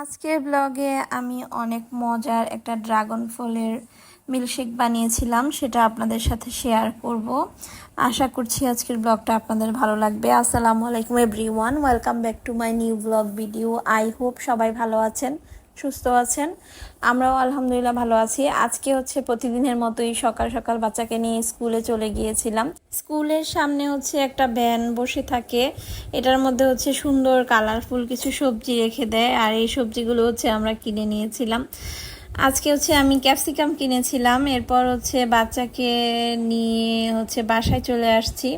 আজকের ব্লগে আমি অনেক মজার একটা ড্রাগন ফলের মিল্কশেক বানিয়েছিলাম, সেটা আপনাদের সাথে শেয়ার করব। আশা করছি আজকের ব্লগটা আপনাদের ভালো লাগবে। আসসালামু আলাইকুম everyone, welcome back to my new blog video. I hope সবাই ভালো আছেন, সুস্থ আছেন। আমরাও আলহামদুলিল্লাহ ভালো আছি। আজকে হচ্ছে প্রতিদিনের মতোই সকাল সকাল বাচ্চাকে নিয়ে স্কুলে চলে গিয়েছিলাম। স্কুলের সামনে হচ্ছে একটা ভ্যান বসে থাকে, এটার মধ্যে হচ্ছে সুন্দর কালারফুল কিছু সবজি রেখে দেয়, আর এই সবজিগুলো হচ্ছে আমরা কিনে নিয়েছিলাম। আজকে হচ্ছে আমি ক্যাপসিকাম কিনেছিলাম, এরপর হচ্ছে বাচ্চাকে নিয়ে হচ্ছে বাসায় চলে আসছি।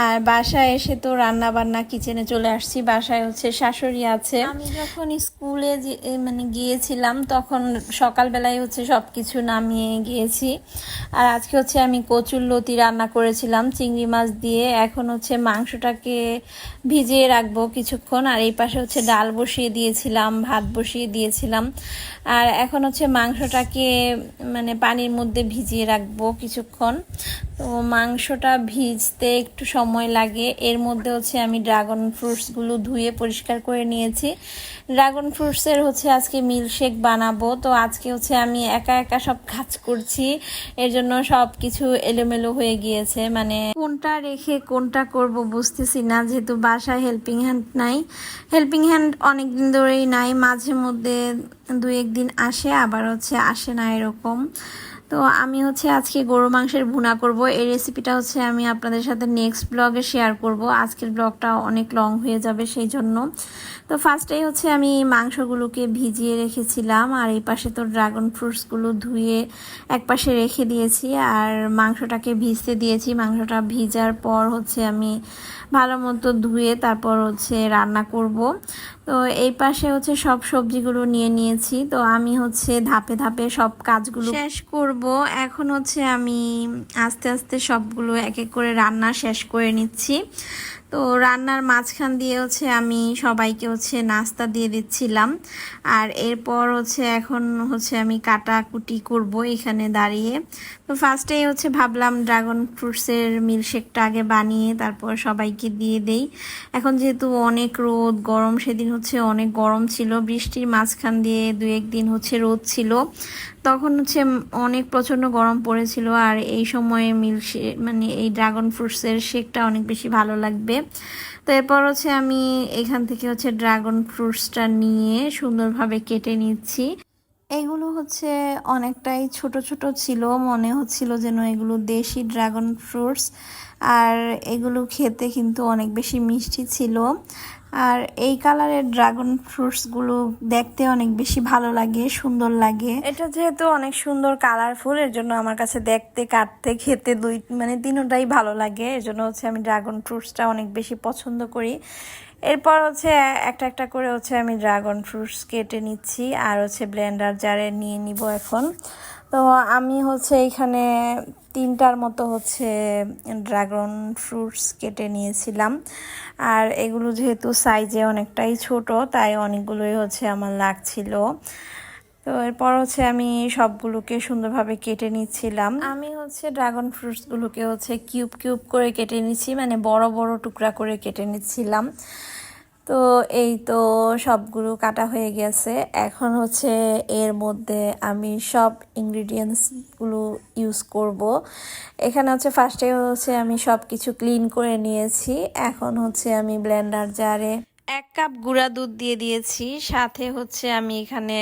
আর বাসায় এসে তো রান্না বান্না কিচেনে চলে আসছি। বাসায় হচ্ছে শাশুড়ি আছে। আমি যখন স্কুলে গিয়েছিলাম তখন সকালবেলায় হচ্ছে সব কিছু নামিয়ে গিয়েছি। আর আজকে হচ্ছে আমি কচুর লতি রান্না করেছিলাম চিংড়ি মাছ দিয়ে। এখন হচ্ছে মাংসটাকে ভিজিয়ে রাখবো কিছুক্ষণ। আর এই পাশে হচ্ছে ডাল বসিয়ে দিয়েছিলাম, ভাত বসিয়ে দিয়েছিলাম। আর এখন হচ্ছে মাংসটাকে পানির মধ্যে ভিজিয়ে রাখবো কিছুক্ষণ। তো মাংসটা ভিজতে একটু সময় লাগে। এর মধ্যে হচ্ছে আমি ড্রাগন ফ্রুটসগুলো ধুয়ে পরিষ্কার করে নিয়েছি। ড্রাগন ফ্রুটসের হচ্ছে আজকে মিল্কশেক বানাবো। তো আজকে হচ্ছে আমি একা একা সব কাজ করছি, এর জন্য সব কিছু এলোমেলো হয়ে গিয়েছে। কোনটা রেখে কোনটা করব বুঝতেছি না, যেহেতু বাসায় হেল্পিং হ্যান্ড নাই। হেল্পিং হ্যান্ড অনেক দিন ধরেই নাই, মাঝে মধ্যে দু একদিন আসে, আবার হচ্ছে আসে না এরকম। তো আমি হচ্ছে আজকে গরু মাংসের ভুনা করব। এই রেসিপিটা হচ্ছে আমি আপনাদের সাথে নেক্সট ব্লগে শেয়ার করব। আজকের ব্লগটা অনেক লং হয়ে যাবে সেই জন্য। তো ফার্স্টেই হচ্ছে আমি মাংসগুলোকে ভিজিয়ে রেখেছিলাম, আর এই পাশে তো ড্রাগন ফ্রুটসগুলো ধুয়ে এক পাশে রেখে দিয়েছি, আর মাংসটাকে ভিজতে দিয়েছি। মাংসটা ভিজার পর হচ্ছে আমি ভালো মতো ধুয়ে তারপর হচ্ছে রান্না করব। তো এই পাশে হচ্ছে সব সবজিগুলো নিয়ে নিয়েছি। তো আমি হচ্ছে ধাপে ধাপে সব কাজগুলো শেষ করব। এখন হচ্ছে আমি আস্তে আস্তে সবগুলো এক এক করে রান্না শেষ করে নিচ্ছি। তো রান্নার মাঝখান দিয়ে হচ্ছে আমি সবাইকে হচ্ছে নাস্তা দিয়ে দিচ্ছিলাম। আর এরপর হচ্ছে এখন হচ্ছে আমি কাটাকুটি করব এখানে দাঁড়িয়ে। তো ফার্স্টেই হচ্ছে ভাবলাম ড্রাগন ফ্রুটসের মিল্কশেকটা আগে বানিয়ে তারপর সবাইকে দিয়ে দেই। এখন যেহেতু অনেক রোদ গরম, সেদিন হচ্ছে অনেক গরম ছিল, বৃষ্টির মাঝখান দিয়ে দু একদিন হচ্ছে রোদ ছিল, তখন হচ্ছে অনেক প্রচণ্ড গরম পড়েছিল। আর এই সময়ে এই ড্রাগন ফ্রুটসের শেকটা অনেক বেশি ভালো লাগবে। তো এরপর হচ্ছে আমি এখান থেকে হচ্ছে ড্রাগন ফ্রুটসটা নিয়ে সুন্দরভাবে কেটে নিচ্ছি। এগুলো হচ্ছে অনেকটাই ছোট ছোট ছিল, মনে হচ্ছিল যেন এগুলো দেশি ড্রাগন ফ্রুটস। আর এগুলো খেতে কিন্তু অনেক বেশি মিষ্টি ছিল। আর এই কালারের ড্রাগন ফ্রুটসগুলো দেখতে অনেক বেশি ভালো লাগে, সুন্দর লাগে। এটা যেহেতু অনেক সুন্দর কালারফুল, এর জন্য আমার কাছে দেখতে, কাটতে, খেতে তিনটাই ভালো লাগে। এর জন্য হচ্ছে আমি ড্রাগন ফ্রুটসটা অনেক বেশি পছন্দ করি। এরপর হচ্ছে একটা একটা করে হচ্ছে আমি ড্রাগন ফ্রুটস কেটে নিচ্ছি, আর হচ্ছে ব্লেন্ডার জারে নিয়ে নিব এখন। তো আমি হচ্ছে এখানে তিনটার মতো হচ্ছে ড্রাগন ফ্রুটস কেটে নিয়েছিলাম। আর এগুলো যেহেতু সাইজে অনেকটাই ছোট, তাই অনেকগুলোই হচ্ছে আমার লাগছিল। তো এরপর হচ্ছে আমি সবগুলোকে সুন্দরভাবে কেটে নিচ্ছিলাম। আমি হচ্ছে ড্রাগন ফ্রুটসগুলোকে হচ্ছে কিউব কিউব করে কেটে নিচ্ছি, বড় বড় টুকরা করে কেটে নিচ্ছিলাম। তো এই তো সবগুলো কাটা হয়ে গেছে। এখন হচ্ছে এর মধ্যে আমি সব ইনগ্রিডিয়েন্টসগুলো ইউজ করব। এখানে হচ্ছে ফার্স্টে হচ্ছে আমি সব কিছু ক্লিন করে নিয়েছি। এখন হচ্ছে আমি ব্লেন্ডার জারে 1 কাপ গুঁড়া দুধ দিয়ে দিয়েছি, সাথে হচ্ছে আমি এখানে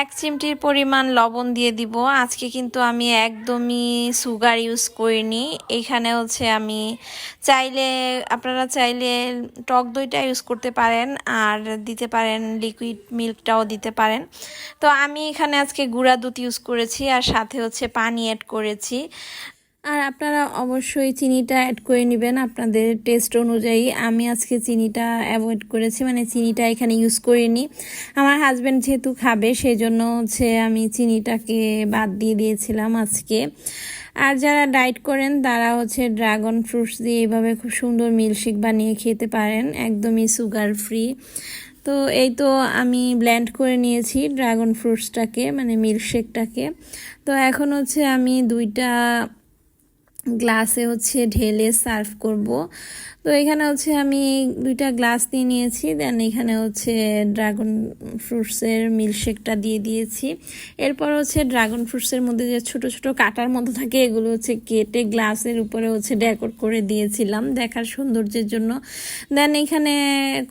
1 চিমটির পরিমাণ লবণ দিয়ে দিব। আজকে কিন্তু আমি একদমই সুগার ইউজ করিনি। এখানে হচ্ছে আমি আপনারা চাইলে টক দইটা ইউজ করতে পারেন, আর দিতে পারেন লিকুইড মিল্কটাও দিতে পারেন। তো আমি এখানে আজকে গুঁড়া দুধ ইউজ করেছি, আর সাথে হচ্ছে পানি অ্যাড করেছি। আর আপনারা অবশ্যই চিনিটা অ্যাড করে নেবেন আপনাদের টেস্ট অনুযায়ী। আমি আজকে চিনিটা অ্যাভয়েড করেছি, চিনিটা এখানে ইউজ করিনি। আমার হাজব্যান্ড যেহেতু খাবে, সেই জন্য হচ্ছে আমি চিনিটাকে বাদ দিয়ে দিয়েছিলাম আজকে। আর যারা ডায়েট করেন তারা হচ্ছে ড্রাগন ফ্রুটস দিয়ে এইভাবে খুব সুন্দর মিল্কশেক বানিয়ে খেতে পারেন, একদমই সুগার ফ্রি। তো এই তো আমি ব্লেন্ড করে নিয়েছি ড্রাগন ফ্রুটসটাকে, মিল্কশেকটাকে। তো এখন হচ্ছে আমি 2টা গ্লাসে হচ্ছে ঢেলে সার্ভ করব। তো এখানে হচ্ছে আমি 2টা গ্লাস দিয়ে নিয়েছি, দেন এখানে হচ্ছে ড্রাগন ফ্রুটসের মিল্কশেকটা দিয়ে দিয়েছি। এরপর হচ্ছে ড্রাগন ফ্রুটসের মধ্যে যে ছোট ছোট কাটার মতো থাকে এগুলো হচ্ছে কেটে গ্লাসের উপরে হচ্ছে ডেকোর করে দিয়েছিলাম দেখার সৌন্দর্যের জন্য। দেন এখানে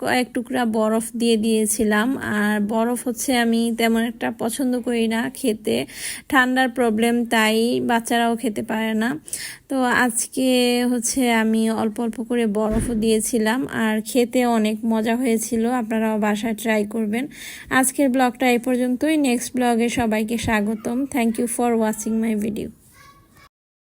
কয়েক টুকরা বরফ দিয়ে দিয়েছিলাম। আর বরফ হচ্ছে আমি তেমন একটা পছন্দ করি না খেতে, ঠান্ডার প্রবলেম, তাই বাচ্চারাও খেতে পারে না। তো আজকে হচ্ছে আমি অল্প অল্প করে বরফও দিয়েছিলাম, আর খেতে অনেক মজা হয়েছিল। আপনারাও বাসায় ট্রাই করবেন। আজকের ব্লগটা এই পর্যন্তই। নেক্সট ব্লগে সবাইকে স্বাগতম। Thank you for watching my video.